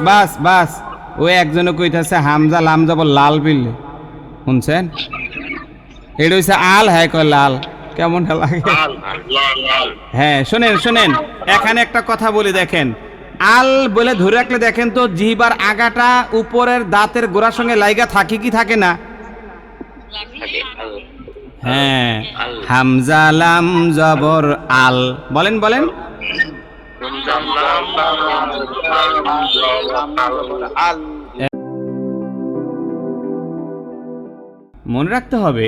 বাস বাস, ওই একজনে কইতাছে হামজা লাম যাব লাল বিল, শুনছেন? এটা হচ্ছে আল, হ্যাঁ কয় লাল, কেমন লাগে? হ্যাঁ শোনেন শোনেন, এখানে একটা কথা বলি দেখেন, আল বলে ধরে রাখলে দেখেন তো জিহ্বার আগাটা উপরের দাঁতের গোড়ার সঙ্গে লাইগা থাকে কি থাকে না? হ্যাঁ, হামজা লাম জবর আল, বলেন বলেন। মনে রাখতে হবে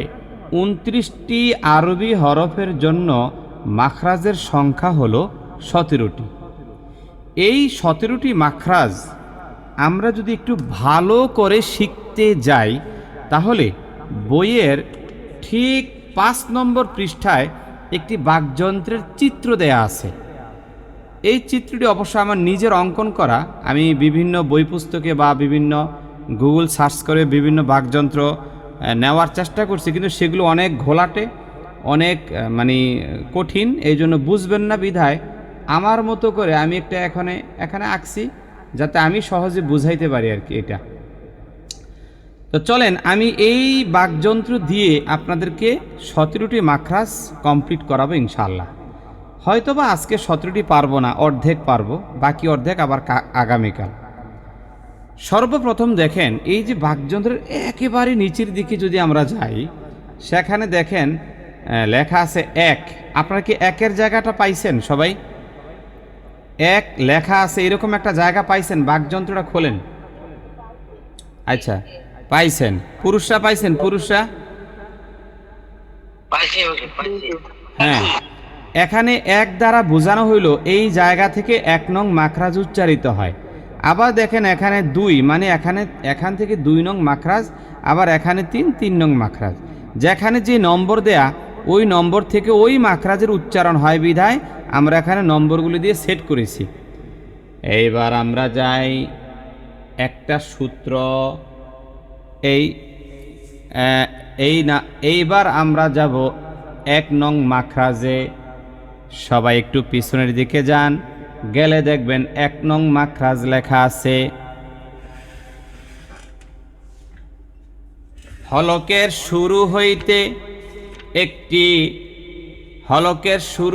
29টি আরবি হরফের জন্য মাখরাজের সংখ্যা হলো 17টি। এই 17টি মাখরাজ আমরা যদি একটু ভালো করে শিখতে যাই তাহলে বইয়ের ঠিক 5 নম্বর পৃষ্ঠায় একটি বাকযন্ত্রের চিত্র দেয়া আছে। এই চিত্রটি অবশ্য আমার নিজের অঙ্কন করা, আমি বিভিন্ন বই পুস্তকে বা বিভিন্ন গুগল সার্চ করে বিভিন্ন বাকযন্ত্র নেওয়ার চেষ্টা করছি, কিন্তু সেগুলো অনেক ঘোলাটে, অনেক কঠিন, এই জন্য বুঝবেন না বিধায় আমার মতো করে আমি একটা এখানে আঁকছি যাতে আমি সহজে বুঝাইতে পারি আর কি। এটা তো চলেন আমি এই বাকযন্ত্র দিয়ে আপনাদেরকে 17টি মাখরাজ কমপ্লিট করাবো ইনশাআল্লাহ। হয়তোবা আজকে 17টি পারবো না, অর্ধেক পারবো, বাকি অর্ধেক আবার আগামীকাল। সর্বপ্রথম দেখেন এই যে বাকযন্ত্রের একেবারে নিচের দিকে যদি আমরা যাই, সেখানে দেখেন লেখা আছে এক। আপনারা কি একের জায়গাটা পাইছেন সবাই? এক লেখা আছে এরকম একটা জায়গা পাইছেন? বাকযন্ত্রটা খোলেন। আচ্ছা পাইছেন, পুরুষরা পাইছেন? পুরুষরা হ্যাঁ, এখানে এক দ্বারা বোঝানো হইল এই জায়গা থেকে 1 নং মাখরাজ উচ্চারিত হয়। আবার দেখেন এখানে 2, মানে এখান থেকে 2 নং মাখরাজ, আবার এখানে 3 নং মাখরাজ। যেখানে যে নম্বর দেয়া ওই নম্বর থেকে ওই মাখরাজের উচ্চারণ হয় বিধায় আমরা এখানে নম্বরগুলি দিয়ে সেট করেছি। এইবার আমরা যাই একটা সূত্র, এইবার আমরা যাব 1 নং মাখরাজে। সবাই একটু পিছনের দিকে যান, গেলে দেখবেন 1 নং মাখরাজ লেখা আছে। হলকের শুরু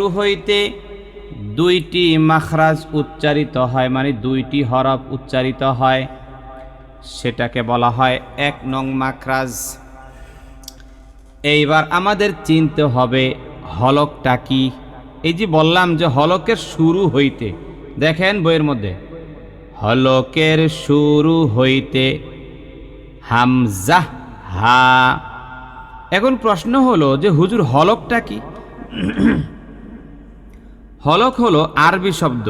হইতে 2টি মাখরাজ উচ্চারিত হয়, মানে 2টি হরফ উচ্চারিত হয়, সেটাকে বলা হয় 1 নং মাখরাজ। এইবার আমাদের চিনতে হবে হলকটা কি। এই যে বললাম যে হলকের শুরু হইতে, দেখেন বইয়ের মধ্যে হলকের শুরু হইতে হামজা হা। এখন প্রশ্ন হলো যে হুজুর হলকটা কি? হলক হলো আরবি শব্দ,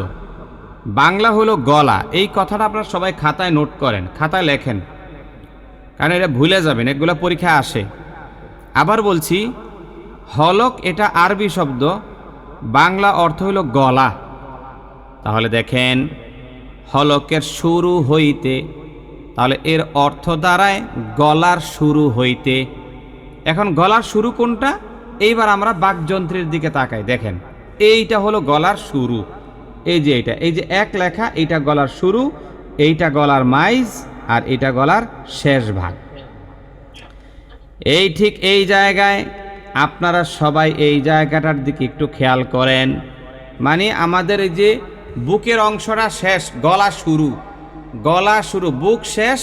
বাংলা হলো গলা। এই কথাটা আপনারা সবাই খাতায় নোট করেন, খাতায় লেখেন, কারণ এটা ভুলে যাবেন, এগুলো পরীক্ষায় আসে। আবার বলছি, হলক এটা আরবি শব্দ, বাংলা অর্থ হলো গলা। তাহলে দেখেন হলকের শুরু হইতে, তাহলে এর অর্থ দাঁড়ায় গলার শুরু হইতে। এখন গলার শুরু কোনটা? এইবার আমরা বাকযন্ত্রের দিকে তাকাই, দেখেন এইটা হলো গলার শুরু। এই যে এই যে এক লেখা, এইটা গলার শুরু, এইটা গলার মাইজ, আর এটা গলার শেষ ভাগ। এই ঠিক এই জায়গায় আপনারা সবাই এই জায়গাটার দিকে একটু খেয়াল করেন, মানে আমাদের এই যে বুকের অংশটা শেষ, গলা শুরু, বুক শেষ,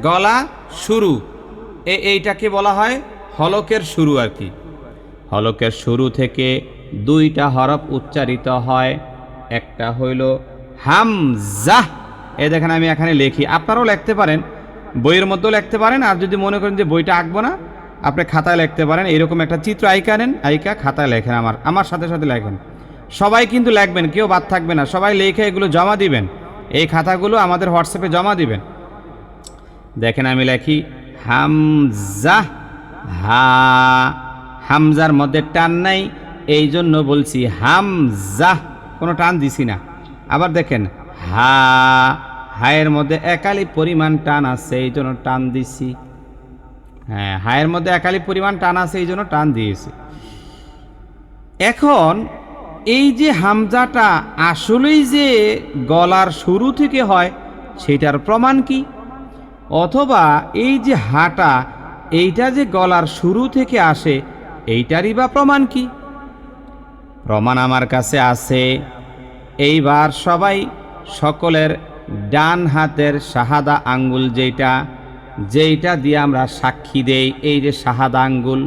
গলা শুরু, এইটাকে বলা হয় হলকের শুরু আর কি। হলকের শুরু থেকে 2টা হরফ উচ্চারিত হয়, একটা হইল হামজা। এই দেখেন আমি এখানে লিখি, আপনারাও লিখতে পারেন, বইয়ের মধ্যেও লিখতে পারেন, আর যদি মনে করেন যে বইটা আঁকবো না, আপনি খাতায় লিখতে পারেন। এরকম একটা চিত্র আঁকা নেন, আঁকা খাতায় লেখেন, আমার সাথে সাথে লেখেন। সবাই কিন্তু লিখবেন, কেউ বাদ থাকবে না, সবাই লিখে এগুলো জমা দিবেন, এই খাতাগুলো আমাদের হোয়াটসঅ্যাপে জমা দিবেন। দেখেন আমি লিখি হামজা হা, হামজার মধ্যে টান নাই, এই জন্য বলছি হামজা, কোনো টান দিছি না। আবার দেখেন হা, হায়ের মধ্যে একালি পরিমাণ টান আছে, এই জন্য টান দিছি। হ্যাঁ, হায়ের মধ্যে একালি পরিমাণ টান আছে, এই জন্য টান দিয়েছি। এখন এই যে হামজাটা আসলেই যে গলার শুরু থেকে হয় সেটার প্রমাণ কি? অথবা এই যে হাঁটা, এইটা যে গলার শুরু থেকে আসে, এইটারই বা প্রমাণ কি? প্রমাণ আমার কাছে আছে। এইবার সবাই সকলের ডান হাতের শাহাদা আঙ্গুল যেইটা দিয়ে আমরা সাক্ষী দেই, এই যে শাহাদা আঙ্গুল,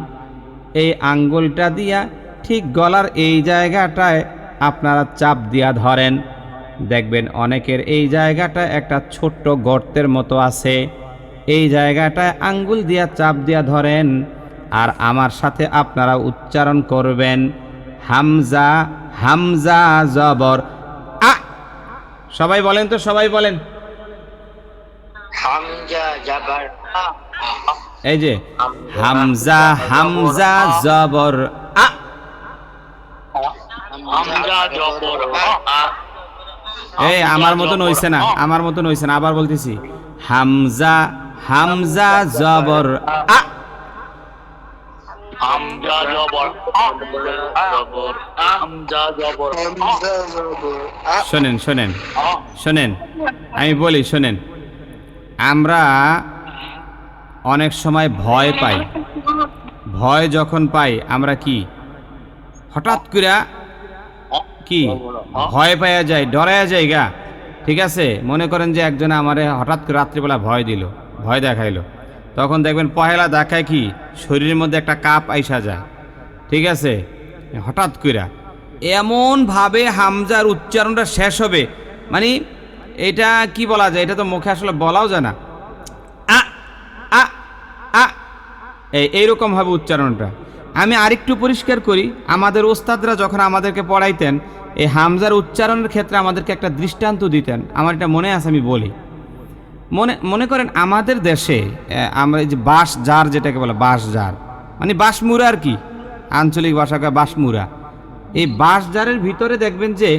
এই আঙ্গুলটা দিয়া ঠিক গলার এই জায়গাটায় আপনারা চাপ দিয়া ধরেন। দেখবেন অনেকের এই জায়গাটা একটা ছোট্ট গর্তের মতো আছে। এই জায়গাটায় আঙ্গুল দিয়া চাপ দিয়া ধরেন, আর আমার সাথে আপনারা উচ্চারণ করবেন হামজা, হামজা জবর আ। সবাই বলেন তো, সবাই বলেন হামজা জবর আ। এই যে হামজা, হামজা জবর আ। হামজা জবর আ। এই আমার মতন হইছে না, আমার মতন হইছে না, আবার বলতেছি হামজা, হামজা জবর আ। হামজা জবর আ। জবর আ। হামজা জবর আ। শোনেন শোনেন শোনেন, আমি বলি শোনেন। আমরা অনেক সময় ভয় পাই। ভয় যখন পাই আমরা কি হঠাৎ করে কি ভয় পাইয়া যায়, ডরাইয়া যায় গা। ঠিক আছে, মনে করেন যে একজনে আমারে হঠাৎ করে রাত্রিবেলা ভয় দিল, ভয় দেখাইলো, তখন দেখবেন পহেলা দেখায় কি শরীরের মধ্যে একটা কাপ আইসা যায়। ঠিক আছে, হঠাৎ করে এমনভাবে হামজার উচ্চারণটা শেষ হবে, মানে এটা কি বলা যায়, এটা তো মুখে আসলে বলাও যায় না। আ আ আ, এইরকম হবে উচ্চারণটা। আমি আরেকটু পরিষ্কার করি, আমাদের ওস্তাদরা যখন আমাদেরকে পড়াইতেন এই হামজার উচ্চারণের ক্ষেত্রে আমাদেরকে একটা দৃষ্টান্ত দিতেন। আমার এটা মনে আছে, আমি বলি। মনে করেন আমাদের দেশে আমরা এই যে বাঁশ জার, যেটাকে বলে বাঁশ জার, মানে বাঁশমুড়া আর কি, আঞ্চলিক ভাষাকে বাঁশমুড়া। এই বাঁশ জারের ভিতরে দেখবেন যে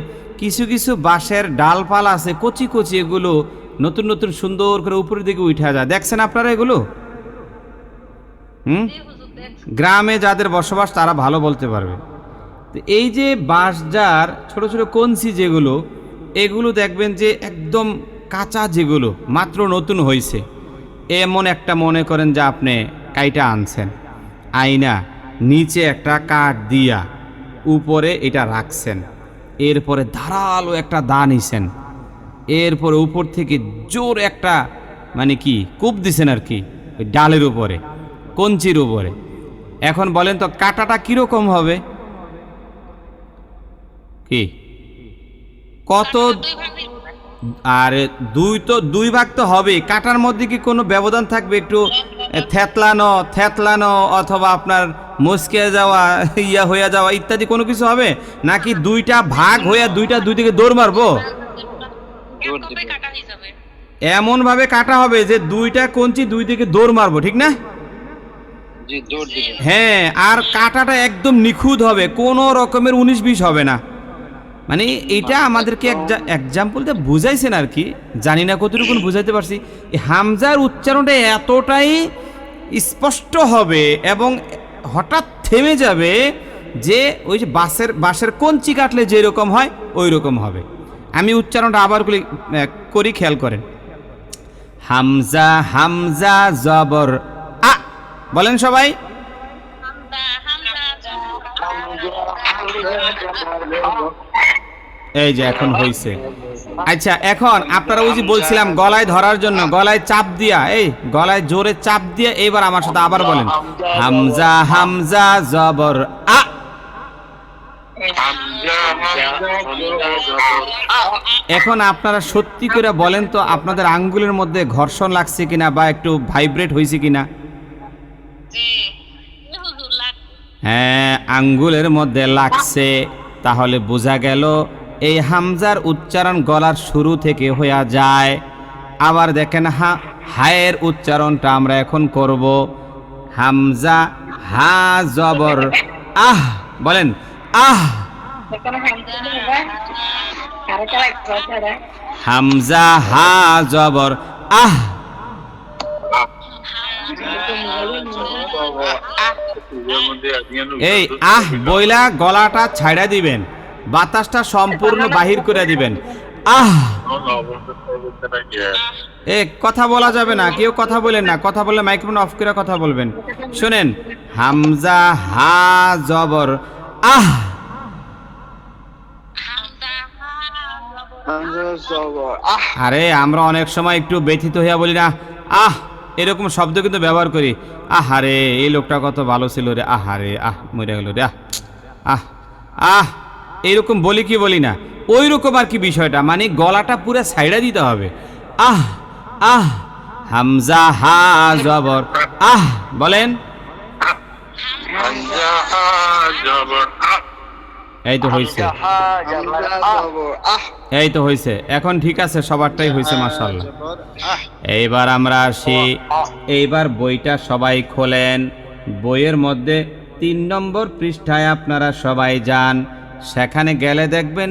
কিছু কিছু বাঁশের ডালপালা আছে, কচি কচি, এগুলো নতুন নতুন সুন্দর করে উপরের দিকে উঠা যায়। দেখছেন আপনারা এগুলো? গ্রামে যাদের বসবাস তারা ভালো বলতে পারবে। তো এই যে বাঁশজার ছোট ছোট কঞ্চি যেগুলো, এগুলো দেখবেন যে একদম কাঁচা, যেগুলো মাত্র নতুন হয়েছে, এমন একটা মনে করেন যে আপনি কাইটা আনছেন, আইনা নিচে একটা কাঠ দিয়া উপরে এটা রাখছেন, এরপরে ধারালো একটা দা নিছেন, এরপরে উপর থেকে জোর একটা মানে কি কূপ দিছেন আর কি ওই ডালের উপরে, কঞ্চির উপরে। এখন বলেন তো কাটাটা কিরকম হবে? কি কত? আর দুই ভাগ তো হবে। কাটার মধ্যে কি কোনো ব্যবধান থাকবে? একটু থেতলানো অথবা আপনার মুচকে যাওয়া, ইয়া হয়ে যাওয়া ইত্যাদি কোনো কিছু হবে নাকি? দুইটা ভাগ হইয়া দুই দিকে দৌড় মারবো? এমন ভাবে কাটা হবে যে দুইটা কঞ্চি দুই দিকে দৌড় মারবো, ঠিক না? হ্যাঁ, আর কাটাটা একদম নিখুঁত হবে, কোনো রকমের 19-20 হবে না। মানে এটা আমাদেরকে এক্সাম্পলটা বুঝাইছেন আর কি, জানি না কতটুকু বুঝাইতে পারছি। হামজার উচ্চারণটা এতটাই স্পষ্ট হবে এবং হঠাৎ থেমে যাবে যে ওই যে বাঁশের কঞ্চি কাটলে যেরকম হয় ওই রকম হবে। আমি উচ্চারণটা আবার করি, খেয়াল করেন। হামজা, হামজা জবর আ। বলেন সবাই। এই যে এখন হইছে। আচ্ছা, এখন আপনারা ওই যে বলছিলাম গলায় ধরার জন্য, গলায় চাপ দিয়া, এই গলায় জোরে চাপ দিয়ে এইবার আমার সাথে আবার বলেন হামজা, হামজা জবর আ। এখন আপনারা সত্যি করে বলেন তো আপনাদের আঙ্গুলের মধ্যে ঘর্ষণ লাগছে কিনা বা একটু ভাইব্রেট হয়েছে কিনা? হ্যাঁ, আঙ্গুলের মধ্যে লাগছে। তাহলে বোঝা গেল এই হামজার উচ্চারণ গলার শুরু থেকে হয়ে যায়। আবার দেখেন হায়ের উচ্চারণটা আমরা এখন করব। হামজা, হা জবর আহ। বলেন আহ। হামজা, হা জবর আহ। এই আহ বইলা গলাটা ছাইড়া দিবেন, বাতাসটা সম্পূর্ণ বাহির করে দিবেন। আহ। এ কথা বলা যাবে না, কেউ কথা বলেন না, কথা বললে মাইক্রোফোন অফ করে কথা বলবেন। শুনেন, হামজা হা জবর আহ। আরে আমরা অনেক সময় একটু ব্যথিত হইয়া বলি না আহ, এরকম শব্দ কিন্তু ব্যবহার করি। আহারে এই লোকটা কত ভালো ছিল রে, আহারে আহ মরে গেল রে, আহ আহ আহ, এইরকম বলি কি বলি না, ওই রকম আর কি বিষয়টা, মানে গলাটা পুরো সাইডা দিতে হবে। আহ আহ, হামজা হা জবর আহ, বলেন। এই তো হয়েছে, এই তো হয়েছে, এখন ঠিক আছে, সবারটাই হয়েছে মাশাআল্লাহ। এইবার আমরা আসি, এইবার বইটা সবাই খোলেন, বইয়ের মধ্যে 3 নম্বর পৃষ্ঠায় আপনারা সবাই যান, সেখানে গেলে দেখবেন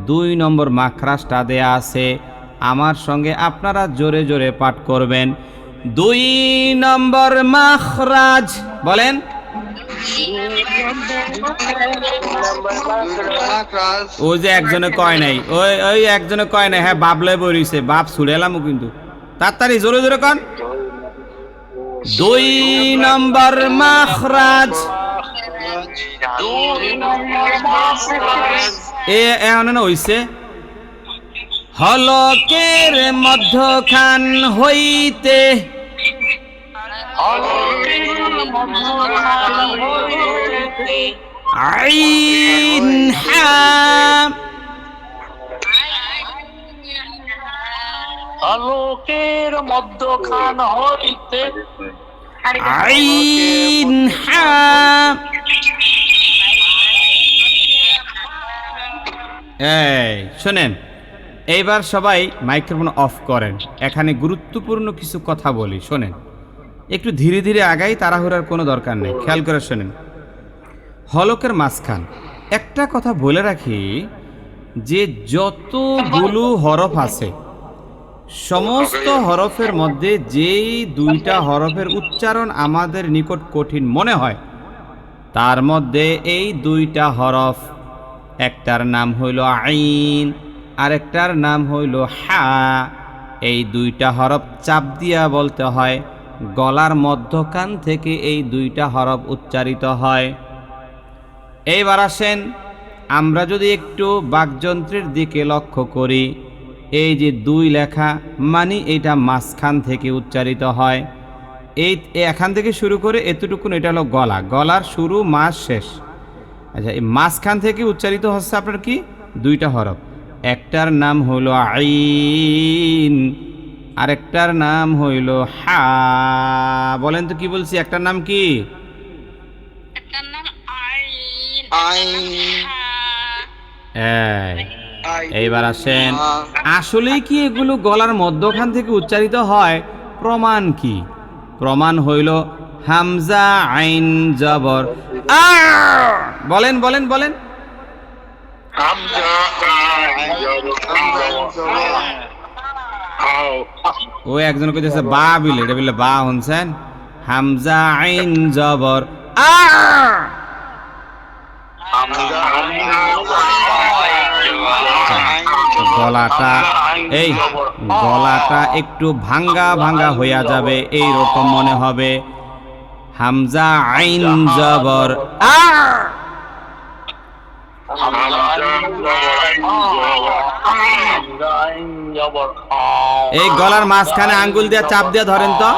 2 নম্বর মাখরাজটা দেয়া আছে। আমার সঙ্গে আপনারা জোরে জোরে পাঠ করবেন, 2 নম্বর মাখরাজ, বলেন। ওই যে একজনে কয় নাই, ওই ওই একজনে কয় নাই, হ্যাঁ বাবলে বইছে, বাপ ছুড়েলাম কিন্তু তাড়াতাড়ি জোরে জোরে কন। 2 নম্বর মাখরাজ, এ এমন হইছে, হলকের মধ্যখান হইতে, আইন হা, আলোকের মধ্যখান হইতে, আইন হা। এই শোনেন, এইবার সবাই মাইক্রোফোন অফ করেন, এখানে গুরুত্বপূর্ণ কিছু কথা বলি, শোনেন। একটু ধীরে ধীরে আগাই, তাড়াহুড়ার কোনো দরকার নেই, খেয়াল করে শোনেন। হলকের মাঝখান, একটা কথা বলে রাখি যে যতগুলো হরফ আছে, সমস্ত হরফের মধ্যে যেই 2টা হরফের উচ্চারণ আমাদের নিকট কঠিন মনে হয়, তার মধ্যে এই 2টা হরফ, একটার নাম হইল আইন, আরেকটার নাম হইল হা। এই 2টা হরফ চাপ দিয়া বলতে হয়, গলার মধ্যখান থেকে এই 2টা হরফ উচ্চারিত হয়। এইবার আসেন, আমরা যদি একটু বাকযন্ত্রের দিকে লক্ষ্য করি, এই যে 2 লেখা, মানে এটা মাঝখান থেকে উচ্চারিত হয়। এই এখান থেকে শুরু করে এতটুকুন, এটা হলো গলা, গলার শুরু মাঝ শেষ। আচ্ছা, এই মাঝখান থেকে উচ্চারিত হচ্ছে আপনার কি 2টা হরফ, একটার নাম হইল আইন, আরেকটার নাম হইল হা। বলেন তো কি বলছি, একটার নাম কি? এইবার আসেন, আসলেই কি এগুলো গলার মধ্যখান থেকে উচ্চারিত হয়? প্রমাণ কি? প্রমাণ হইল হামজা আইন জবর আ। বলেন বলেন বলেন। ও একজন কইতেছে বা বিলে, এটা বলে বা শুনছেন, হামজা আইন জবর আ। গলাটা, এই গলাটা একটু ভাঙ্গা ভাঙ্গা হইয়া যাবে, এই রকম মনে হবে। হামজা আইন জবর আ। এই গলার মাঝখানে আঙ্গুল দিয়ে চাপ দিয়ে ধরেন তো,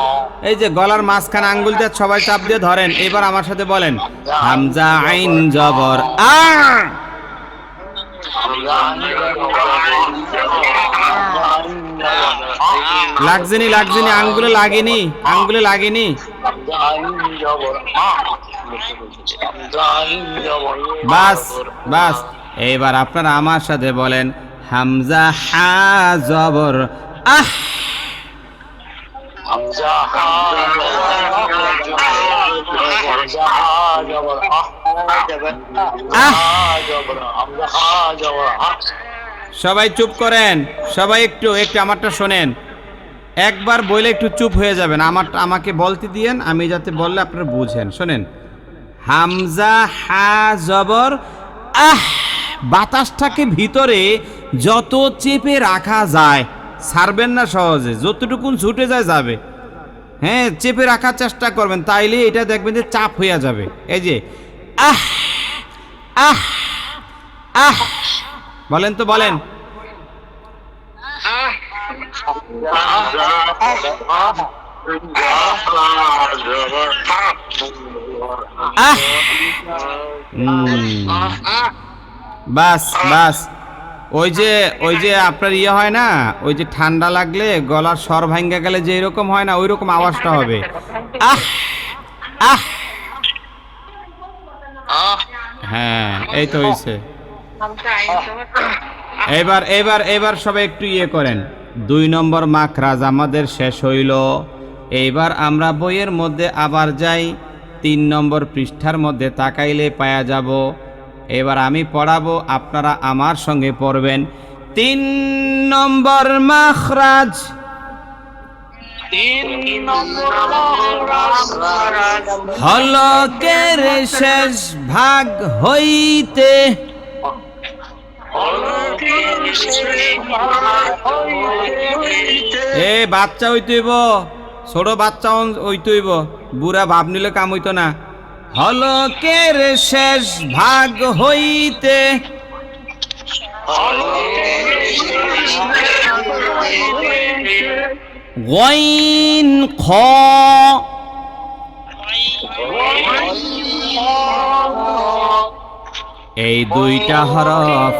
এই যে গলার মাঝখানে আঙ্গুল দিয়ে সবাই চাপ দিয়ে ধরেন। এবার আমার সাথে বলেন, হামজা আইন জবর আ। লাগছেনি লাগছেনি, আঙ্গুলে লাগেনি, আঙ্গুলে লাগেনি। বাস বাস, এইবার আপনারা আমার সাথে বলেন, হামজা হা জবর আহ। সবাই চুপ করেন, সবাই একটু একটু আমারটা শোনেন, একবার বলে একটু চুপ হয়ে যাবেন, আমাকে বলতে দিয়েন, আমি যাতে বললে আপনারা বুঝেন। শোনেন, হামজা হা জবর আহ, বাতাসটাকে ভিতরে যত চেপে রাখা যায়, ছাড়বেন না সহজে, যতটুকুন ছুটে যায় যাবে। হ্যাঁ, চেপে রাখার চেষ্টা করবেন, তাইলে এটা দেখবেন যে চাপ হইয়া যাবে। এই যে আহ আহ আহ, বলেন তো বলেন। আহ বাস বাস, ওই যে আপনার ইয়ে হয় না, ওই যে ঠান্ডা লাগলে গলার স্বর ভাঙ্গা গেলে যে এরকম হয় না, ওই রকম আওয়াজটা হবে। আহ আহ, হ্যাঁ এই তো হয়েছে। এবার এবার এবার সবাই একটু ইয়ে করেন। 2 নম্বর মাখরাজ আমাদের শেষ হইল। এইবার আমরা বইয়ের মধ্যে আবার যাই, 3 নম্বর পৃষ্ঠার মধ্যে তাকাইলে পাওয়া যাব। এবার আমি পড়াবো, আপনারা আমার সঙ্গে পড়বেন। 3 নম্বর মাখরাজ, 3 নম্বর মাখরাজ হলকের শেষ ভাগ হইতে, এ বাচ্চা হইতেইব, ছোট বাচ্চা হইতেইব, বুড়া ভাব নিলে কাম হইতো না। হলকের শেষ ভাগ হইতে গইন খ, এই 2টা হরফ।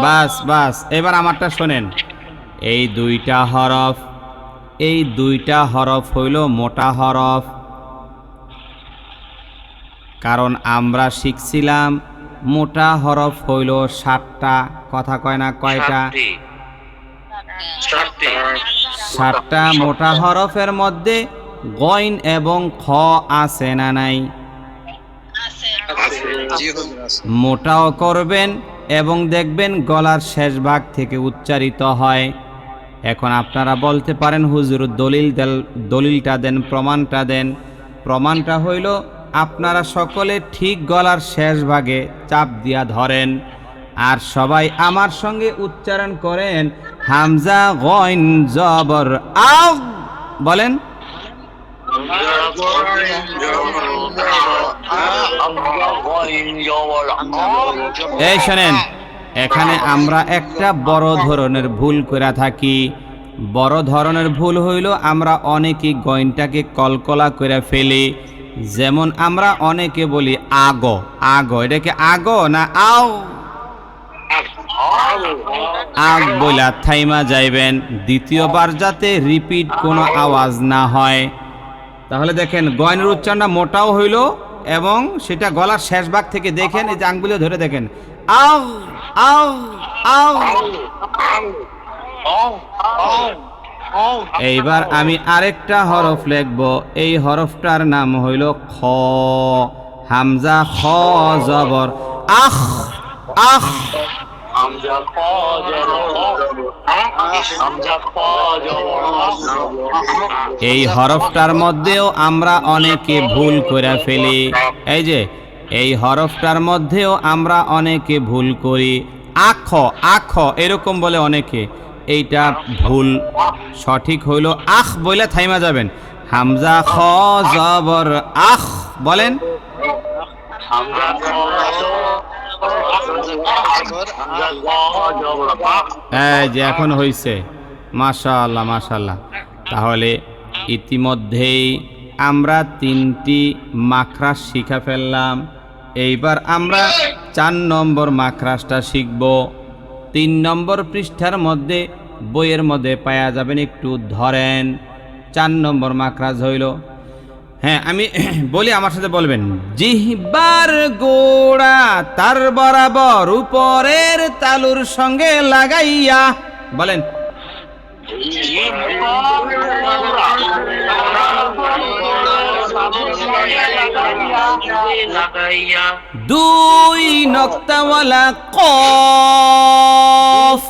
বাস বাস, এবার আমারটা শোনেন। এই 2টা হরফ, এই 2টা হরফ হইল মোটা হরফ। কারণ আমরা শিখছিলাম মোটা হরফ হইল 7টা। কথা কয় না কয়টা? 7টা মোটা হরফের মধ্যে গইন এবং খ আছে না নাই? মোটাও করবেন এবং দেখবেন গলার শেষ ভাগ থেকে উচ্চারিত হয়। এখন আপনারা বলতে পারেন হুজুর দলিলটা দেন, প্রমাণটা দেন। প্রমাণটা হইল আপনারা সকলে ঠিক গলার শেষ ভাগে চাপ দিয়া ধরেন, আর সবাই আমার সঙ্গে উচ্চারণ করেন হামজা গইন জবর আও, বলেন। এই শোনেন, এখানে আমরা একটা বড় ধরনের ভুল করে থাকি। বড় ধরনের ভুল হইল আমরা অনেকে গইনটাকে কলকলা করে ফেলি। যেমন আমরা অনেকে বলি আগো আগো, এটাকে আগো না আও? আগ বইলা থাইমা যাইবেন, দ্বিতীয়বার যাতে রিপিট কোনো আওয়াজ না হয়। তাহলে দেখেন গয়নের উচ্চারণটা মোটাও হইল এবং সেটা গলার শেষ ভাগ থেকে দেখেন, এই যে আঙ্গুলি ধরে দেখেন আও আও আও। এইবার আমি আরেকটা হরফ লিখব, এই হরফটার নাম হইল খ। হামজা খ জবর আখ আখ। এই হরফটার মধ্যেও আমরা অনেকে ভুল করে ফেলি। এই যে এই হরফটার মধ্যেও আমরা অনেকে ভুল করি, আখ আখ এরকম বলে অনেকে। এইটা ভুল। সঠিক হইল আখ বলে থাইমা যাবেন। হামজা খ জবর আখ, বলেন। এই যে এখন হইছে, মাশাআল্লাহ মাশাআল্লাহ। তাহলে ইতিমধ্যেই আমরা 3টি মাখরাজ শিখা ফেললাম। এইবার আমরা 4 নম্বর মাখরাজটা শিখব। 3 নম্বর পৃষ্ঠার মধ্যে বইয়ের মধ্যে পাওয়া যাবেন, একটু ধরেন। 4 নম্বর মাখরাজ হইল, হ্যাঁ আমি বলি, আমার সাথে বলবেন। জিহ্বার গোড়া তার বরাবর উপরের তালুর সঙ্গে লাগাইয়া, বলেন। দুই নক্তাওয়ালা কফ,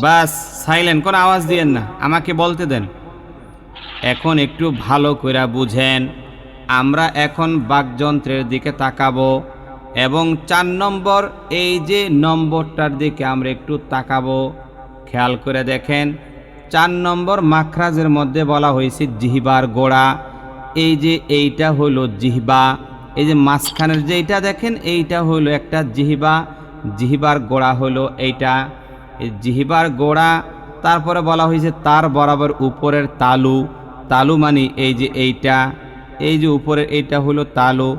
বাস সাইলেন্ট, কোন আওয়াজ দিয়েন না, আমাকে বলতে দেন। এখন একটু ভালো করে বুঝেন। আমরা এখন বাকযন্ত্রের দিকে তাকাবো এবং 4 নম্বর এই যে নম্বরটার দিকে আমরা একটু তাকাবো। খেয়াল করে দেখেন 4 নম্বর মাখরাজের মধ্যে বলা হয়েছে জিহ্বার গোড়া। এই যে এইটা হলো জিহ্বা, এই যে মাঝখানের যে এইটা দেখেন এইটা হলো একটা জিহ্বা, জিহ্বার গোড়া হলো এইটা, এই জিহ্বার গোড়া। তারপরে বলা হয়েছে তার বরাবর উপরের তালু, তালু মানে এই যে এইটা, এই যে উপরের এইটা হলো তালু,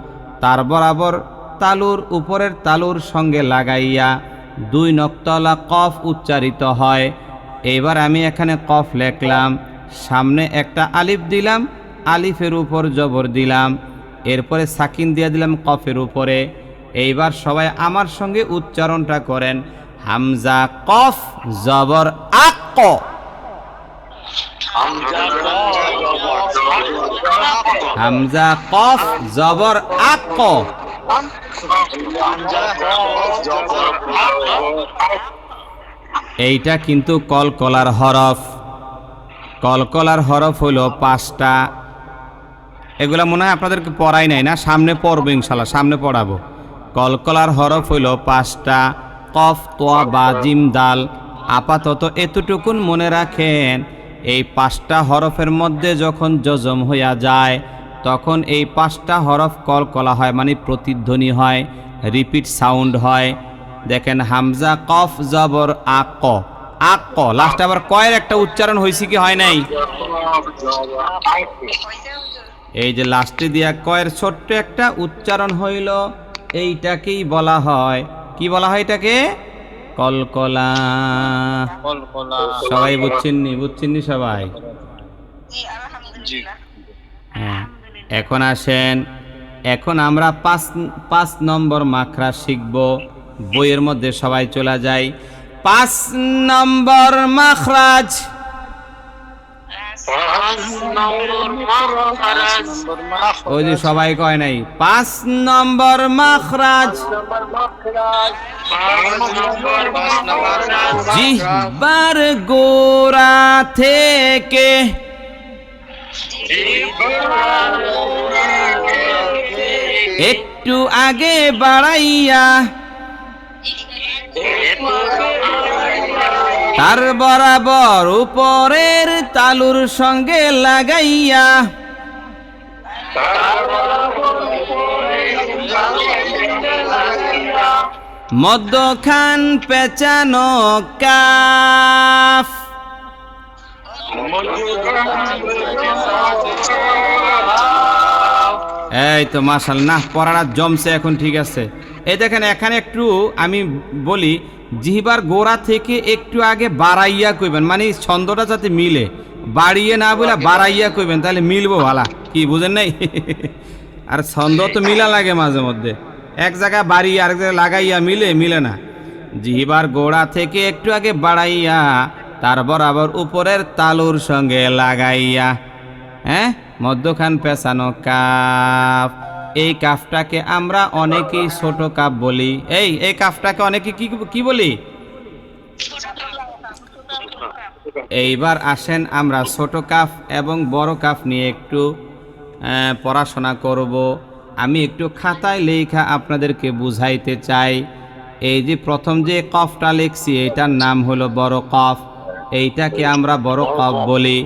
তার বরাবর তালুর উপরের তালুর সঙ্গে লাগাইয়া 2 নক্তলা কফ উচ্চারিত হয়। এবার আমি এখানে কফ লিখলাম, সামনে একটা আলিফ দিলাম, আলিফের উপর জবর দিলাম, এরপরে সাকিন দিয়ে দিলাম কফের উপরে। এইবার সবাই আমার সঙ্গে উচ্চারণটা করেন, হামজা কফ জবর আক। হামজা কফ জবর আক। এইটা কিন্তু কলকলার হরফ। কলকলার হরফ হলো 5টা। এগুলা মনে হয় আপনাদেরকে পড়াই নাই না, সামনে পড়বো ইনশাল্লাহ, সামনে পড়াবো। কলকলার হরফ হলো 5টা, কফ তোয়া বা জিম দাল। আপাতত এতটুকুন মনে রাখেন, এই 5টা হরফের মধ্যে যখন জজম হইয়া যায় তখন এই 5টা হরফ কলকলা হয়, মানে প্রতিধ্বনি হয়, রিপিট সাউন্ড হয়। দেখেন হামজা কফ জবর আক, আক। লাস্ট আবার কয়ের একটা উচ্চারণ হয়েছে কি হয় নাই? এই যে লাস্টে দিয়া কয়ের ছোট্ট একটা উচ্চারণ হইল, এইটাকেই বলা হয়, কি বলা হয় এটাকে? কলকলা। সবাই বুঝছেননি? বুঝছেননি সবাই? হ্যাঁ। এখন আসেন, এখন আমরা 5 নম্বর মাখরাজ শিখব। বইয়ের মধ্যে সবাই চলে যায়। 5 নম্বর মাখরাজ, ওই যে সবাই কয় নাই 5 নম্বর মাখরাজ। জিহ্বার গোড়া থেকে একটু আগে বাড়াইয়া তার বরাবর উপরের তালুর সঙ্গে লাগাইয়া মধ্যখান পেঁচানো কাফ। এই তো মাশাআল্লাহ, পড়াটা জমছে এখন, ঠিক আছে। এই দেখেন এখানে একটু আমি বলি, জিহ্বার গোড়া থেকে একটু আগে বাড়াইয়া কইবেন, মানে ছন্দটা যাতে মিলে, বাড়িয়ে না বলে বাড়াইয়া কইবেন, তাহলে মিলবো ভালা। কি বুঝেন নাই? আর ছন্দ তো মিলা লাগে মাঝে মধ্যে, এক জায়গায় বাড়িয়ে আরেক জায়গায় লাগাইয়া মিলে না। জিহ্বার গোড়া থেকে একটু আগে বাড়াইয়া তার বরাবর উপরের তালুর সঙ্গে লাগাইয়া, হ্যাঁ, মধ্যখান পেছানো কাফ। এই কাফটাকে আমরা অনেকেই ছোট কাফ বলি। এই কাফটাকে অনেকে কি বলি? এইবার আসেন আমরা ছোট কাফ এবং বড় কাফ নিয়ে একটু পড়াশোনা করব। আমি একটু খাতায় লেখা আপনাদেরকে বুঝাইতে চাই। এই যে প্রথম যে কফটা লিখছি এটার নাম হলো বড় কফ, এইটাকে আমরা বড় কফ বলি।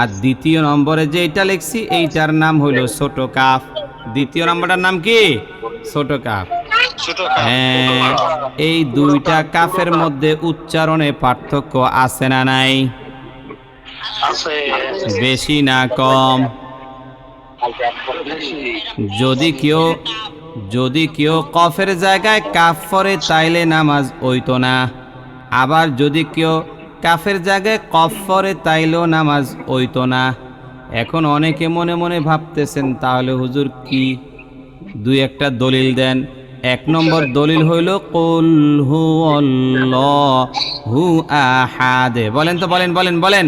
আর দ্বিতীয় নম্বরে যে এটা লিখছি এইটার নাম হলো ছোট কাফ। দ্বিতীয় নম্বরটার নাম কি? ছোট কাফ। হ্যাঁ, এই 2টা কাফের মধ্যে উচ্চারণে পার্থক্য আছে না নাই? বেশি না কম? যদি কেউ কফের জায়গায় কাফ পড়ে তাইলে নামাজ হইতো না, আবার যদি কেউ কাফের জায়গায় কফ পড়ে তাইলেও নামাজ হইতো না। এখন অনেকে মনে মনে ভাবতেছেন তাহলে হুজুর কি? 2-1টা দলিল দেন। 1 নম্বর দলিল হইল কুল হুয়াল্লাহু আহাদ। বলেন তো, বলেন।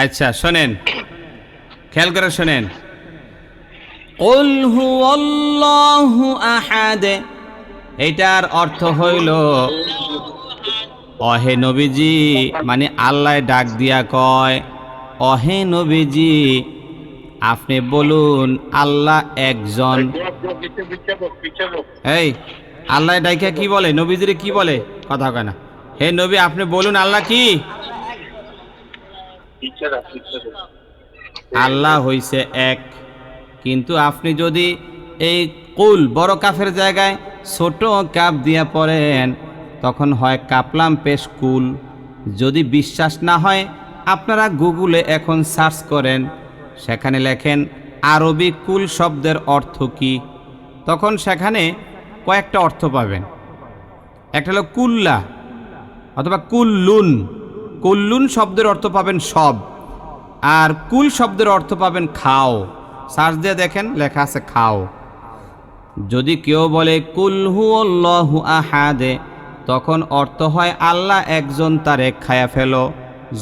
আচ্ছা শোনেন, খেয়াল করে শোনেন। কুল হুয়াল্লাহু আহাদ, এটার অর্থ হইল অহে নবীজি, মানে আল্লাহ ডাক দিয়া কয়, অহে নবীজি আপনি বলুন আল্লাহ একজন। এই আল্লাহ ডাইকা কি বলে, নবীজিরে কি বলে, কথা কয় না। হে নবী আপনি বলুন আল্লাহ কি? আল্লাহ হইছে এক। কিন্তু আপনি যদি এই কুল বড় কাফের জায়গায় ছোট কাপ দিয়া পড়েন, তখন হয় কাপলাম পেশ কুল। যদি বিশ্বাস না হয় আপনারা গুগলে এখন সার্চ করেন, সেখানে লেখেন আরবি কুল শব্দের অর্থ কি, তখন সেখানে কয়েকটা অর্থ পাবেন। একটা হলো কুল্লা অথবা কুল্লুন। কুল্লুন শব্দের অর্থ পাবেন সব, আর কুল শব্দের অর্থ পাবেন খাও। সার্চ দিয়ে দেখেন লেখা আছে খাও। যদি কেউ বলে কুল হুয়াল্লাহু আহাদে, তখন অর্থ হয় আল্লাহ একজন, তারে খায়া ফেলো।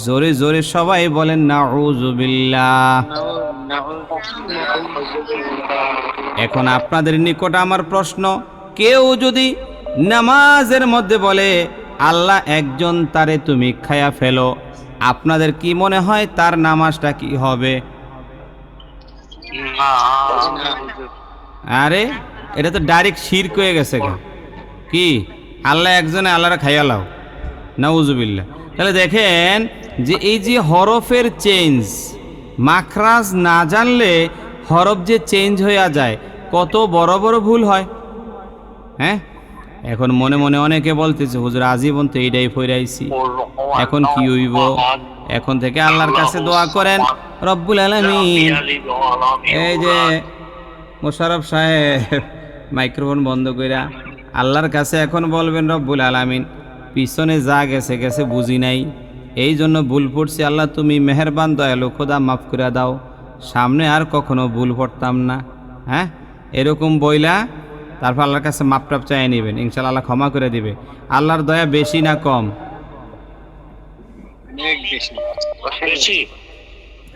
জোরে জোরে সবাই বলেন নাউযুবিল্লাহ। এখন আপনাদের নিকট আমার প্রশ্ন, কেউ যদি নামাজের মধ্যে বলে আল্লাহ একজন, তারে তুমি খায়া ফেলো, আপনাদের কি মনে হয় তার নামাজটা কি হবে? আরে এটা তো ডাইরেক্ট শিরক হয়ে গেছে। কি আল্লাহ একজনে আল্লাহরা খাইয়া লাও, নাউযুবিল্লাহ। তাহলে দেখেন যে এই যে হরফের চেঞ্জ, মাখরাজ না জানলে হরফ যে চেঞ্জ হইয়া যায়, কত বড় বড় ভুল হয়। হ্যাঁ, এখন মনে মনে অনেকে বলতেছে হুজুর আজীবন তো এইটাই ফইরাইছি, এখন কি হইব? এখন থেকে আল্লাহর কাছে দোয়া করেন, রব্বুল আলামিন। এই যে মোশাররফ সাহেব মাইক্রোফোন বন্ধ কইরা আল্লাহর কাছে এখন বলবেন, রব্বুল আলামিন পিছনে যা গেছে গেছে বুঝি নাই, এই জন্য ভুল পড়ছি, আল্লাহ তুমি মেহেরবান দয়ালু খোদা মাফ করে দাও, সামনে আর কখনো ভুল পড়তাম না। হ্যাঁ, এরকম বইলা তারপর আল্লাহর কাছে মাপ টাপ চাই নেবেন, ইনশাআল্লাহ আল্লাহ ক্ষমা করে দিবে। আল্লাহর দয়া বেশি না কম?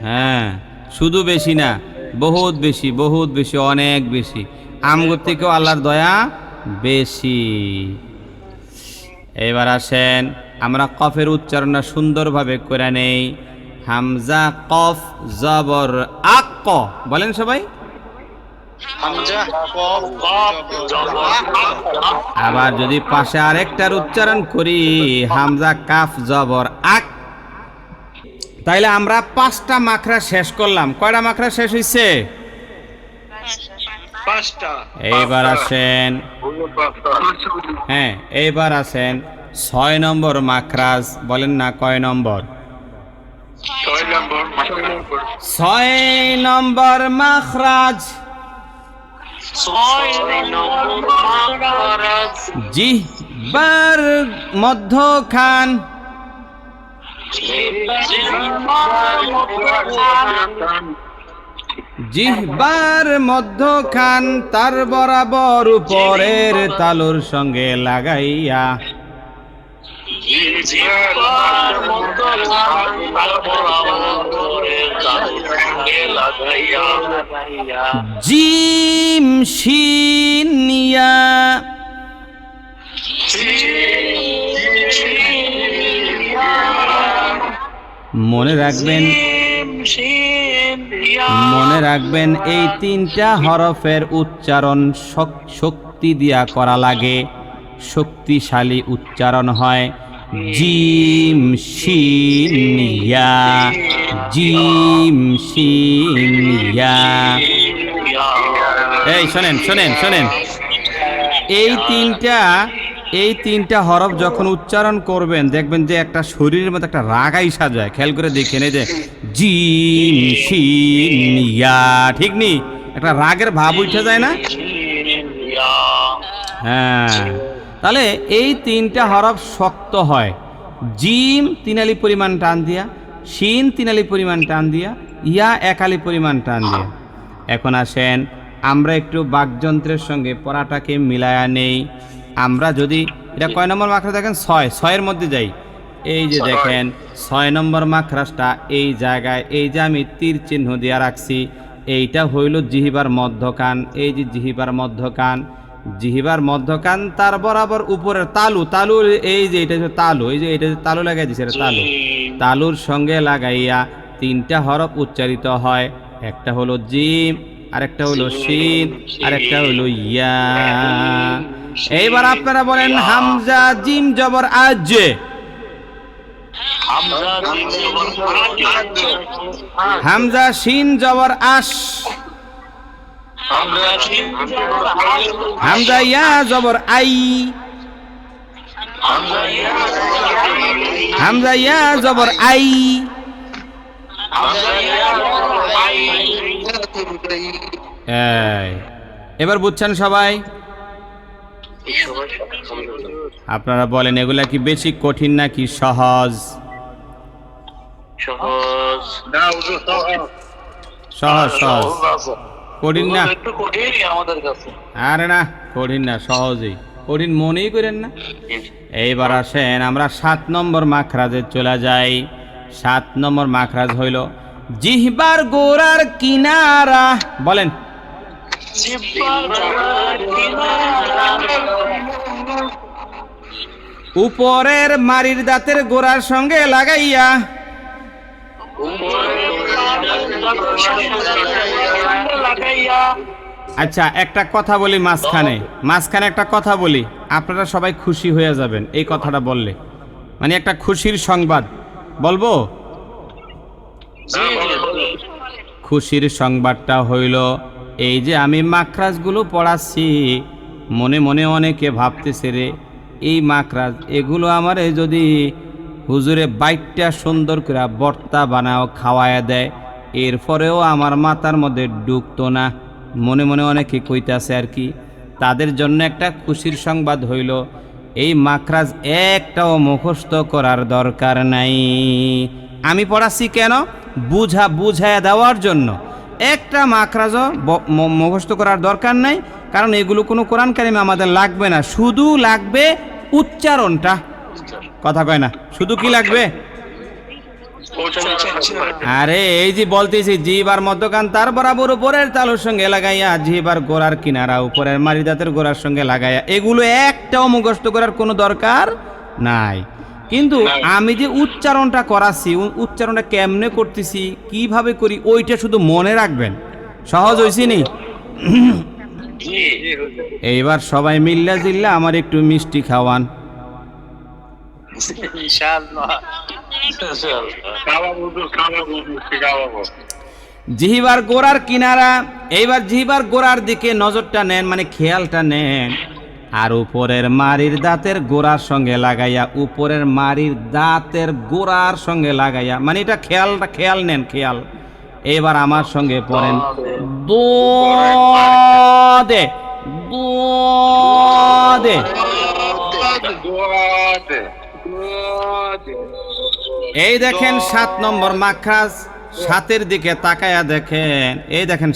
হ্যাঁ, শুধু বেশি না, বহুত বেশি, বহুত বেশি, অনেক বেশি। আমগর থেকেও আল্লাহর দয়া বেশি। এবার আসেন আমরা কফের উচ্চারণটা সুন্দরভাবে করে নেই। হামজা কফ জবর আক, বলেন সবাই। আবার যদি পাশে আরেকটার উচ্চারণ করি হামজা কাফ জবর আক, তাইলে আমরা 5টা মাখরা শেষ করলাম। কয়টা মাখরা শেষ হইছে? 5টা। এইবার আসেন, হ্যাঁ এইবার আসেন 6 নম্বর মাখরাজ, বলেন না কয় নম্বর? 6 নম্বর মাখরাজ। জিহ্বার মধ্যখান, জিহ্বার মধ্যখান তার বরাবর উপরের তালুর সঙ্গে লাগাইয়া, জিম শিন ইয়া, মনে রাখবেন, মনে রাখবেন এই 3টা হরফের উচ্চারণ শক্তি দিয়া করা লাগে, শক্তিশালী উচ্চারণ হয়। জিম শিন ইয়া, জিম শিন ইয়া। এই শোনেন শোনেন শোনেন, এই তিনটা হরফ যখন উচ্চারণ করবেন দেখবেন যে একটা শরীরের মধ্যে একটা রাগ আইসা যায়। খেয়াল করে দেখেন, এই যে জিম শিন ইয়া, ঠিক নি, একটা রাগের ভাব উঠে যায় না? হ্যাঁ, তাহলে এই 3টা হরফ শক্ত হয়। জিম 3 আলি পরিমাণ টান দিয়া, শিন 3 আলি পরিমাণ টান দিয়া, ইয়া 1 আলি পরিমাণ টান দিয়া। এখন আসেন আমরা একটু বাকযন্ত্রের সঙ্গে পড়াটাকে মিলায়া নেই। আমরা যদি এটা কয় নম্বর মাখরা দেখেন, 6 মধ্যে যাই, এই যে দেখেন 6 নম্বর মাখরাজটা এই জায়গায়, এই যে আমি তীর চিহ্ন দিয়া রাখছি, এইটা হইল জিহিবার মধ্যকান। এই যে জিহিবার মধ্যকান, জিহিবার মধ্যকান তার বরাবর উপরের তালু, তালু এই যে এটা হচ্ছে তালু, এই যে এটা তালু লাগাই দিছে, এটা তালু, তালুর সঙ্গে লাগাইয়া তিনটা হরফ উচ্চারিত হয়। একটা হলো জিম, আরেকটা হলো শিন, আরেকটা হলো ইয়া। এইবার আপনারা বলেন হামজা জিম জবর আজ, হামজা শিন জবর আশ, হামজা ইয়া জবর আই, হামজা ইয়া জবর আই। এবার বুঝছেন সবাই? আপনারা বলেন এগুলা কি বেশি কঠিন নাকি সহজ? সহজ। সহজ সহজ, কঠিন না? একটু কঠিনই আমাদের কাছে। আরে না, কঠিন না, সহজেই। কঠিন মনেই করেন না। এইবার আসেন আমরা 7 নম্বর মাখরাজে চলে যাই। 7 নম্বর মাখরাজ হইল জিহ্বার গোড়ার কিনারা। বলেন উপরের মারির দাঁতের গোড়ার সঙ্গে লাগাইয়া। আচ্ছা, একটা কথা বলি মাঝখানে, মাঝখানে একটা কথা বলি, আপনারা সবাই খুশি হয়ে যাবেন এই কথাটা বললে, মানে একটা খুশির সংবাদ বলবো। খুশির সংবাদটা হইল এই যে আমি মাখরাজগুলো পড়াচ্ছি, মনে মনে অনেকে ভাবতেছে রে এই মাখরাজ এগুলো আমারে যদি হুজুরে বাইটটা সুন্দর করে বর্তা বানাও খাওয়ায়া দেয়, এরপরেও আমার মাথার মধ্যে ঢুকতো না, মনে মনে অনেকে কইতাছে আর কি। তাদের জন্য একটা খুশির সংবাদ হইল এই মাখরাজ একটাও মুখস্থ করার দরকার নাই। আমি পড়াচ্ছি কেন? বুঝায়া দেওয়ার জন্য। একটা মাখরাজও মুখস্থ করার দরকার নাই, কারণ এগুলো কোনো কোরআন কারিমে আমাদের লাগবে না, শুধু লাগবে উচ্চারণটা। কথা কয় না, শুধু কি লাগবে? আরে এই যে বলতেছি জিহ্বার মধ্যকান তার বরাবর উপরের তালুর সঙ্গে লাগাইয়া, জিহ্বার গোড়ার কিনারা উপরের মারি দাঁতের গোড়ার সঙ্গে লাগাইয়া, এগুলো একটাও মুখস্থ করার কোনো দরকার নাই। কিন্তু আমি যে উচ্চারণটা করাচ্ছি, উচ্চারণটা কেমনে করতেছি, কিভাবে করি, ওইটা শুধু মনে রাখবেন। সহজ হয়েছি নি? এইবার সবাই মিল্লা জিল্লা আমার একটু মিষ্টি খাওয়ান। জিহ্বার গোড়ার কিনারা। এইবার জিহ্বার গোড়ার দিকে নজরটা নেন, মানে খেয়ালটা নেন, আর উপরের মারির দাঁতের গোড়ার সঙ্গে লাগাইয়া, উপরের মারির দাঁতের গোড়ার সঙ্গে লাগাইয়া, মানে এটা খেয়াল নেন, খেয়াল। এবার আমার সঙ্গে পড়েন দে দে। এই দেখেন 7 নম্বর মাখরাজ। 7-এর দিকে তাকায়া দেখেন, এই দেখেন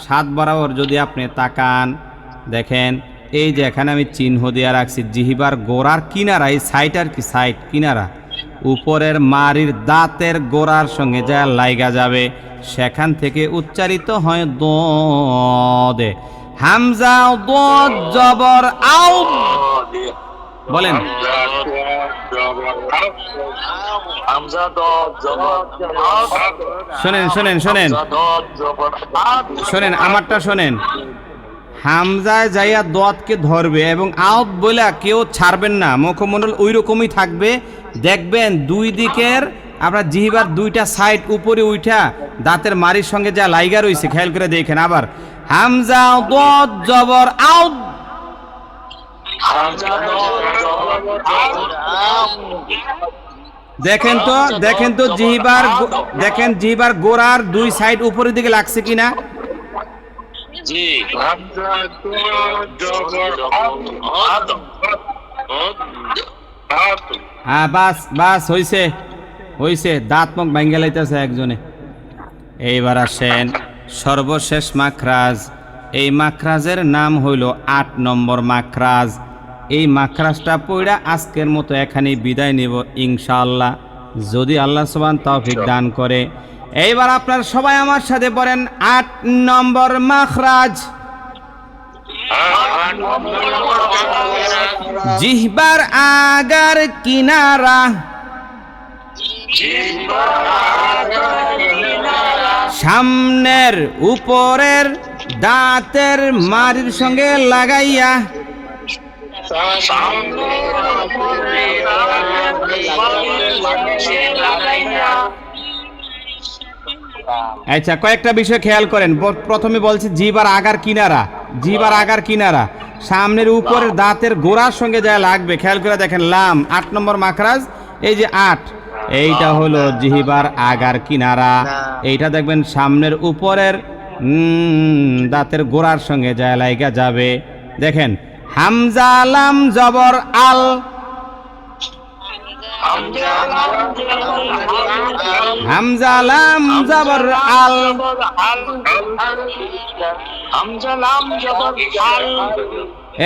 7 বরাবর যদি আপনি তাকান, দেখেন এই যে এখানে আমি চিহ্ন দিয়ে রাখছি জিহ্বার গোড়ার কিনারা, এই সাইড আর কি, সাইড কিনারা উপরের মারির দাঁতের গোড়ার সঙ্গে যা লাইগা যাবে, সেখান থেকে উচ্চারিত হয় দে। হামজা দদ জবর আউ। বলেন শোনেন শোনেন শোনেন শোনেন, আমারটা শোনেন। হামজায় যাইয়া দতকে ধরবে এবং আউত বইলা কেউ ছাড়বেন না, মুখমণ্ডল ওই রকমই থাকবে। দেখবেন দুই দিকের আপনার জিহ্বার দুইটা সাইড উপরে উঠা দাঁতের মারির সঙ্গে যা লাইগা রয়েছে, খেয়াল করে দেখেন। আবার হামজা দত জবর আউত। দেখেন তো জিহ্বার গোড়ার দুই সাইড উপরের দিকে লাগছে কিনা? হ্যাঁ, বাস হইছে। দাঁত মুখ ভাঙ্গে লাইতেছে একজনে। এইবার আসেন সর্বশেষ মাখরাজ। এই মাখরাজের নাম হইল 8 নম্বর মাখরাজ। এই মাখরাজটা পড়া আজকের মতো এখানেই বিদায় নেব ইনশাআল্লাহ, যদি আল্লাহ সুবহান তৌফিক দান করে। এইবার আপনার সবাই আমার সাথে পড়েন 8 নম্বর মাখরাজ। জিহ্বার আগার কিনারা, সামনের উপরের দাঁতের মাড়ির সঙ্গে লাগাইয়া, আচ্ছা কয়েকটা বিষয় খেয়াল করেন। প্রথমে বলছে জিহ্বার আগার কিনারা, জিহ্বার আগার কিনারা সামনের উপরের দাঁতের গোড়ার সঙ্গে যা লাগবে, খেয়াল করে দেখেন লাম 8 নম্বর মাখরাজ। এই যে 8, এইটা হলো জিহ্বার আগার কিনারা। এইটা দেখবেন সামনের উপরের দাঁতের গোড়ার সঙ্গে যা লাগা যাবে। দেখেন হামজা লাম জবর আল, হামজা লাম জবর আল,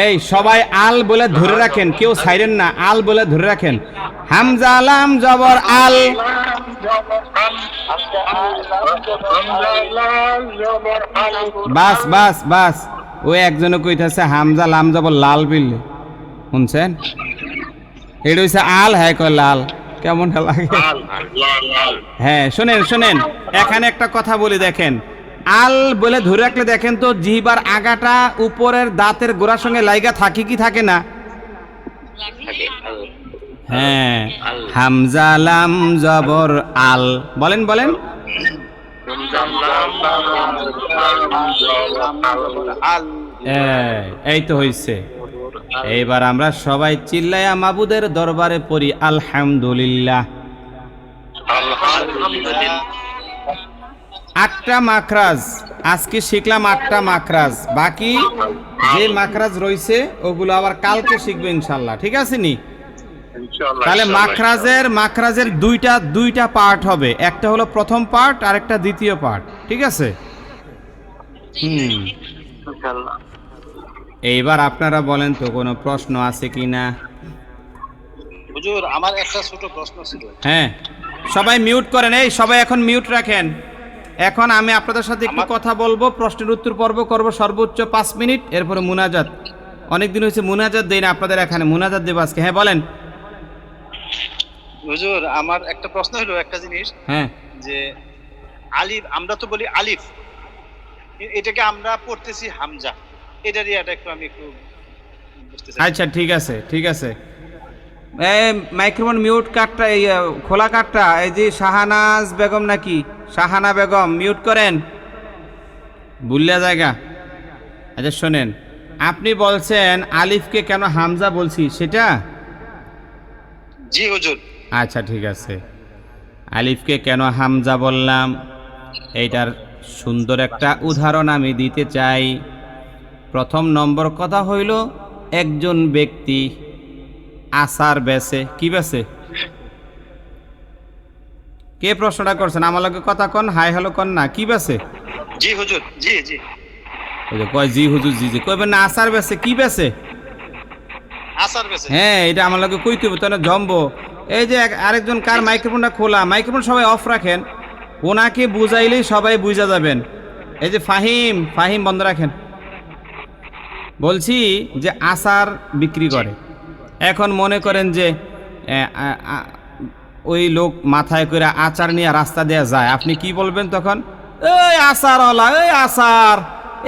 এই সবাই আল বলে ধরে রাখেন, কেউ ছাইরেন না, আল বলে ধরে রাখেন। হামজা লাম জবর আল, বাস বাস বাস। ওই একজনে কইতাছে হামজা লাম জবর লাল বিললে, শুনছেন? এটা হইছে আল, হ্যাঁ কয় লাল, কেমন লাগে? হ্যাঁ শোনেন শোনেন, এখানে একটা কথা বলি, দেখেন আল বলে ধরে রাখলে দেখেন তো জিহ্বার আগাটা উপরের দাঁতের গোড়ার সঙ্গে লাইগা থাকে কি থাকে না? হ্যাঁ, হামজা লাম জবর আল, বলেন বলেন। এই তো হইছে। এইবার আমরা সবাই চিল্লায়া মাবুদের দরবারে পড়ি আলহামদুলিল্লাহ। 8টা মাখরাজ আজকে শিখলাম, 8টা মাখরাজ। বাকি যে মাখরাজ রইছে ওগুলো আবার কালকে শিখবে ইনশাআল্লাহ, ঠিক আছে নি? তাহলে মাখরাজের দুইটা পার্ট হবে, একটা হলো প্রথম পার্ট আর একটা দ্বিতীয় পার্ট, ঠিক আছে? এইবার আপনারা বলেন তো কোনো প্রশ্ন আছে কিনা? হুজুর আমার একটা ছোট প্রশ্ন ছিল। হ্যাঁ, সবাই মিউট করেন, এই সবাই এখন মিউট রাখেন। এখন আমি আপনাদের সাথে একটু কথা বলবো, প্রশ্নের উত্তর পর্ব করব সর্বোচ্চ 5 মিনিট, এরপরে মুনাজাত। অনেকদিন হয়েছে মুনাজাত দেই না আপনাদের, এখানে মুনাজাত দেব আজকে। হ্যাঁ বলেন। হুজুর আমার একটা প্রশ্ন হলো, একটা জিনিস, হ্যাঁ, যে আলিফ আমরা তো বলি আলিফ, এটাকে আমরা পড়তেছি হামজা, এটারই এটা একটু আমি একটু বুঝতে চাই। আচ্ছা ঠিক আছে ঠিক আছে। এই মাইক্রোফোন মিউট কাটটা, এই খোলা কাটটা, এই যে শাহানাজ বেগম নাকি শাহানা বেগম, মিউট করেন, ভুলিয়া জায়গা। আচ্ছা শোনেন, আপনি বলছেন আলিফকে কেন হামজা বলছি সেটা? জি হুজুর। আচ্ছা ঠিক আছে, আলিফকে কেন হামজা বললাম এইটার সুন্দর একটা উদাহরণ আমি দিতে চাই। প্রথম নম্বর কথা হইল, একজন ব্যক্তি আচার বেচে, কি বেচে? কে প্রশ্নটা করছেন? আমার লগে কথা কন, হাই হ্যালো কন না, কি বেচে? জি হুজুর, জি জি। ওই যে কয় জি হুজুর জি জি, কইবেন না, আচার বেচে, কি বেচে? আচার বেচে। হ্যাঁ, এটা আমার লগে কইতে হবে, তাহলে জম্বো। এই যে আরেকজন কার মাইক্রোফোনটা খোলা, মাইক্রোফোন সবাই অফ রাখেন, ওনাকে বুঝাইলেই সবাই বুঝা যাবেন। এই যে ফাহিম, ফাহিম বন্ধ রাখেন। বলছি যে আচার বিক্রি করে। এখন মনে করেন যে ওই লোক মাথায় করে আচার নিয়ে রাস্তা দেয়া যায়, আপনি কি বলবেন তখন? এই আচারওয়ালা, এই আচার,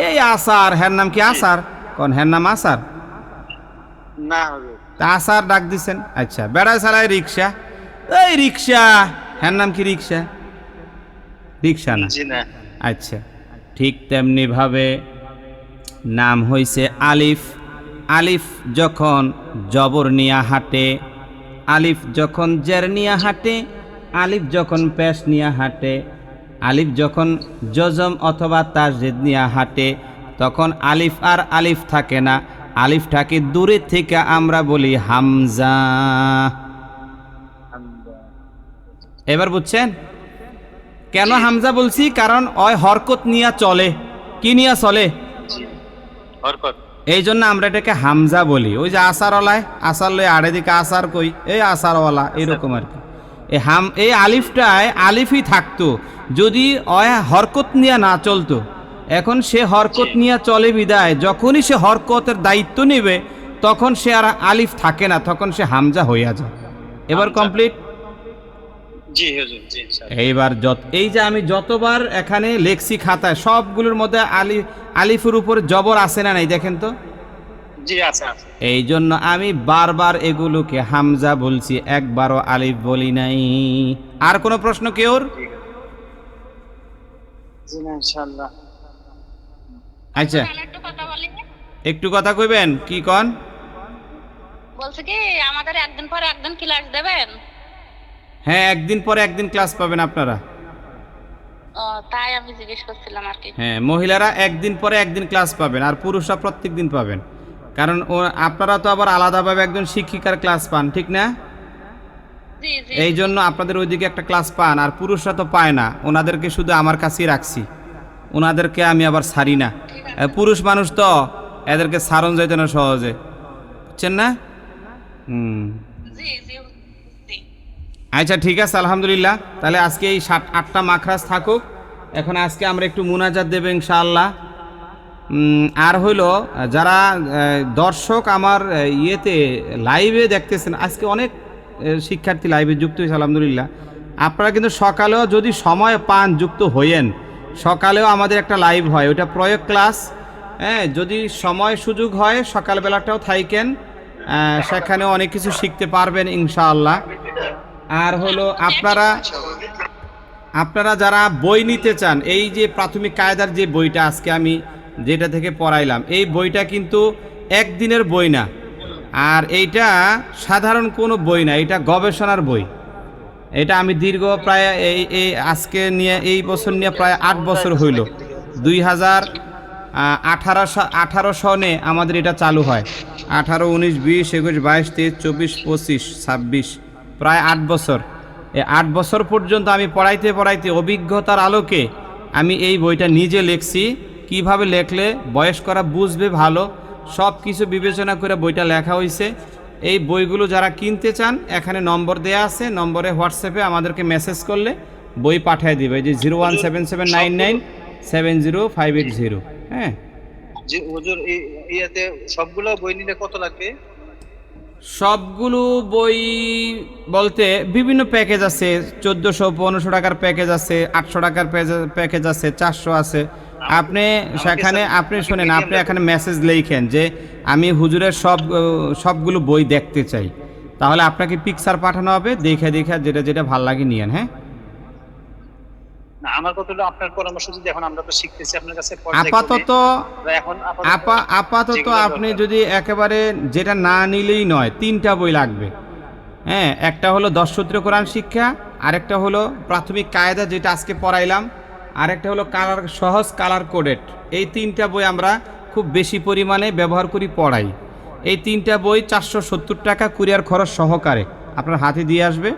এই আচার, হ্যার নাম কি আচার? কোন হ্যার নাম আচার? না হুজুর। তা আচার ডাক দিছেন। আচ্ছা, বেড়ায় চালায় রিক্সা, এই রিক্সা, হ্যার নাম কি রিক্সা? রিক্সা না? জি না। আচ্ছা, ঠিক তেমনি ভাবে নাম হইছে আলিফ। আলিফ যখন জবর নিয়া হাঁটে, আলিফ যখন জের নিয়া হাঁটে, আলিফ যখন পেশ নিয়া হাঁটে, আলিফ যখন জজম অথবা তাজদিদ নিয়া হাঁটে, তখন আলিফ আর আলিফ থাকে না, আলিফটাকে দূরে থেকে আমরা বলি হামজা। এবার বুঝছেন কেন হামজা বলছি? কারণ ওই হরকত নিয়া চলে। কি নিয়া চলে? হরকত। এই জন্য আমরা এটাকে হামজা বলি। ওই যে আসারওয়ালায় আসার লই আড়ে দিকে আসার কই, এই আসারওয়ালা, এরকম আর কি। এই আলিফটায় আলিফই থাকতো যদি হরকত নিয়ে না চলতো। এখন সে হরকত নিয়ে চলে বিদায়, যখনই সে হরকতের দায়িত্ব নেবে তখন সে আর আলিফ থাকে না, তখন সে হামজা হইয়া যায়। এবার কমপ্লিট। জি হুজুর, জি ইনশাআল্লাহ। এইবার এই যে আমি যতবার এখানে লেখছি খাতায়, সবগুলোর মধ্যে আলিফের উপর জবর আছে না নাই দেখেন তো? জি আছে আছে। এই জন্য আমি বারবার এগুলোকে হামজা বলছি, একবারও আলিফ বলি নাই। আর কোনো প্রশ্ন কেউর? জি না ইনশাআল্লাহ। আচ্ছা, তাহলে একটু কথা বলি। একটু কথা কইবেন, কি কন? বলছে কি আমাদের একদিন পর একদিন ক্লাস দেবেন? হ্যাঁ, একদিন পরে একদিন ক্লাস পাবেন আপনারা। ও তাই আমি জিজ্ঞেস করছিলাম আর কি। হ্যাঁ, মহিলারা একদিন পরে একদিন ক্লাস পাবেন, আর পুরুষরা প্রত্যেক দিন পাবেন। কারণ আপনারা তো আবার আলাদাভাবে একজন শিক্ষিকার ক্লাস পান, ঠিক না? জি জি। এই জন্য আপনাদের ওইদিকে একটা ক্লাস পান, আর পুরুষরা তো পায় না। ওনাদেরকে শুধু আমার কাছেই রাখছি, ওনাদেরকে আমি আবার ছাড়ি না। পুরুষ মানুষ তো, এদেরকে ছাড়ন যাইতে না সহজে, বুঝছেন না? জি জি জি। আচ্ছা ঠিক আছে, আলহামদুলিল্লাহ। তাহলে আজকে এই 7-8টা মাখরাজ থাকুক। এখন আজকে আমরা একটু মুনাজাত দেব ইনশাআল্লাহ। আর হইলো যারা দর্শক আমার ইয়েতে লাইভে দেখতেছেন, আজকে অনেক শিক্ষার্থী লাইভে যুক্ত হয়েছে আলহামদুলিল্লাহ। আপনারা কিন্তু সকালেও যদি সময় পান যুক্ত হইয়েন, সকালেও আমাদের একটা লাইভ হয়, ওটা প্রয়োগ ক্লাস। হ্যাঁ, যদি সময় সুযোগ হয় সকালবেলাটাও থাইকেন, সেখানেও অনেক কিছু শিখতে পারবেন ইনশাআল্লাহ। আর হলো আপনারা যারা বই নিতে চান, এই যে প্রাথমিক কায়দার যে বইটা আজকে আমি যেটা থেকে পড়াইলাম, এই বইটা কিন্তু একদিনের বই না, আর এইটা সাধারণ কোনো বই না, এটা গবেষণার বই। এটা আমি দীর্ঘ প্রায় আজকে নিয়ে এই বছর নিয়ে প্রায় 8 বছর হইল। 2018 সনে আমাদের এটা চালু হয়। 18, 19, 20, 21, 22, 23, 24, 25, 26, প্রায় 8 বছর। এই 8 বছর পর্যন্ত আমি পড়াইতে পড়াইতে অভিজ্ঞতার আলোকে আমি এই বইটা নিজে লিখছি। কিভাবে লেখলে বয়স্করা বুঝবে ভালো, সব কিছু বিবেচনা করে বইটা লেখা হয়েছে। এই বইগুলো যারা কিনতে চান, এখানে নম্বর দেয়া আছে, নম্বরে হোয়াটসঅ্যাপে আমাদেরকে মেসেজ করলে বই পাঠিয়ে দিবে, যে 017799700580। হ্যাঁ জি হুজুর, ইয়াতে সবগুলো বই নিলে কত লাগবে? সবগুলো বই বলতে বিভিন্ন প্যাকেজ আছে, 1400-1500 টাকার প্যাকেজ আছে, 800 টাকার প্যাকেজ আছে, 400 আছে। আপনি সেখানে আপনি শোনেন, আপনি এখানে মেসেজ লিখেন যে আমি হুজুরের সবগুলো বই দেখতে চাই, তাহলে আপনাকে পিকচার পাঠানো হবে, দেখে দেখে যেটা যেটা ভালো লাগে নিয়েন। হ্যাঁ, না আমার কথা হলো আপনার পরামর্শ, যদি এখন আমরা তো শিখতেছি আপনার কাছে, আপাতত আপনি যদি একেবারে যেটা না নিলেই নয়, 3টা বই লাগবে। হ্যাঁ, একটা হলো 10 সূত্র কোরআন শিক্ষা, আরেকটা হলো প্রাথমিক কায়দা যেটা আজকে পড়াইলাম, আরেকটা হলো সহজ কালার কোডেড। এই 3টা বই আমরা খুব বেশি পরিমাণে ব্যবহার করি, পড়াই। এই 3টা বই 470 টাকা কুরিয়ার খরচ সহকারে আপনার হাতে দিয়ে আসবে।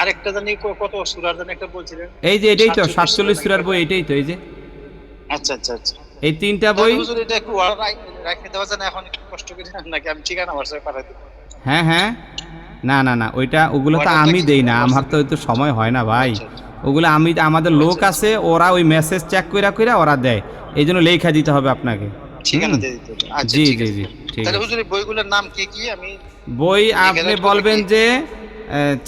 আরেকটা জানি কত সূরার জানি একটা বলছিলেন? এই যে এটাই তো 47 সূরার বই, এটাই তো, এই যে। আচ্ছা আচ্ছা আচ্ছা, এই 3টা বই। হুজুর এটা একটু অর্ডার রাখতে দেওয়া যায় না এখন, একটু কষ্ট করে, নাকি আমি ঠিকানা হোয়াটসঅ্যাপে পাঠাই দেব? হ্যাঁ হ্যাঁ, না ওগুলো তো আমি দেই না, আমার তো সময় হয় না ভাই। ওগুলো আমাদের লোক আছে, ওরা ওই মেসেজ চেক কইরা ওরা দেয়, এই জন্য লেখা দিতে হবে আপনাকে, ঠিকানা দিয়ে দিতে হবে। আচ্ছা জি ঠিক জি আছে। জি, ঠিক তাহলে আছে। হুজুর এই বইগুলোর নাম কি কি? আমি বই আপনি বলবেন যে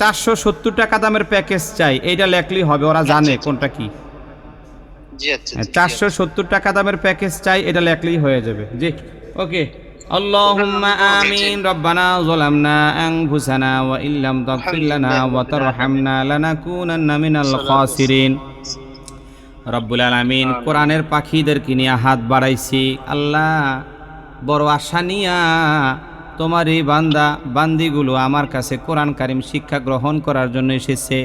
470 টাকা দামের প্যাকেজ চাই, এইটা লেখলেই হবে, ওরা জানে কোনটা কি। জি আচ্ছা, 470 টাকা দামের প্যাকেজ চাই, এটা লেখলেই হয়ে যাবে। জি, ওকে। আল্লাহুম্মা আমিন। রব্বানা যালামনা আনফুসানা ওয়া ইল্লাম তাগফির লানা ওয়া তারহামনা লানাকুনান্না মিনাল খাসিরিন। রব্বুল আলামিন, কোরআনের পাখিদেরকে নিয়ে হাত বাড়াইছি আল্লাহ, বড় আশা নিয়া তোমার এই বান্দিগুলো আমার কাছে কোরআন কারীম শিক্ষা গ্রহণ করার জন্য এসেছে।